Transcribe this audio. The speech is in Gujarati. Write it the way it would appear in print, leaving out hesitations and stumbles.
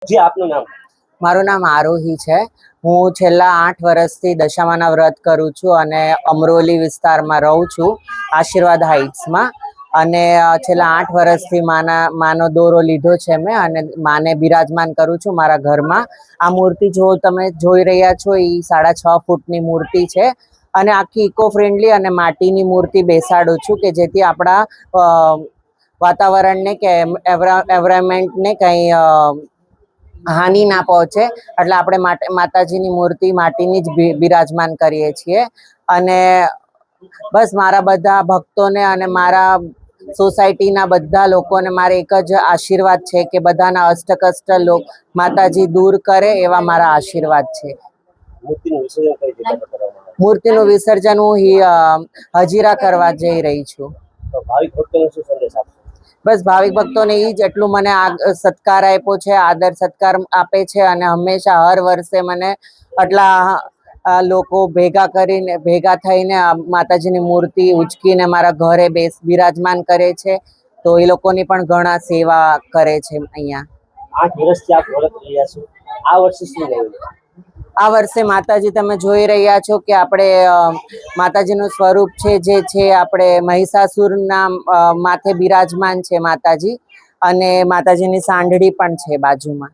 જી આપનું નામ? મારું નામ આરોહી છે. હું છેલ્લા 8 વર્ષથી દશામાના વ્રત કરું છું અને અમરોલી વિસ્તારમાં રહું છું, આશીર્વાદ હાઇટ્સમાં. અને છેલ્લા 8 વર્ષથી માનો દોરો લીધો છે મેં અને માને બિરાજમાન કરું છું મારા ઘરમાં. આ મૂર્તિ જો તમે જોઈ રહ્યા છો એ 6.5 ફૂટની મૂર્તિ છે અને આખી ઇકો ફ્રેન્ડલી અને માટીની મૂર્તિ બેસાડું છું કે જેથી આપણા વાતાવરણને કે એન્વાયરમેન્ટને કંઈ હાનિ ના પહોંચે, એટલે આપણે માતાજીની મૂર્તિ માટીની જ બિરાજમાન કરીએ છીએ. અને બસ મારા બધા ભક્તોને અને મારા સોસાયટીના બધા લોકોને મારે એક જ આશીર્વાદ છે કે બધાના અષ્ટકષ્ટ માતાજી દૂર કરે એવા મારા આશીર્વાદ છે. મૂર્તિનું વિસર્જન હું હજીરા કરવા જઈ રહી છું. ભાવિક ભક્તોને શું સંદેશ આપશો? બસ ભાવિક ભક્તોને એ જ એટલું મને સત્કાર આપ્યો છે, આદર સત્કાર આપે છે અને હંમેશા હર વર્ષે મને આટલા લોકો ભેગા થઈને માતાજીની મૂર્તિ ઉચકીને મારા ઘરે બિરાજમાન કરે છે. તો એ લોકોની પણ ઘણા સેવા કરે છે અહીંયા. 8 વર્ષથી આપ વ્રત રહ્યા છો, આ વર્ષે શું રહ્યું? આ વર્ષે માતાજી તમે જોઈ રહ્યા છો કે આપણે માતાજીનું સ્વરૂપ છે જે છે આપણે મહિષાસુરના માથે બિરાજમાન છે માતાજી, અને માતાજીની સાંઢળી પણ છે બાજુમાં.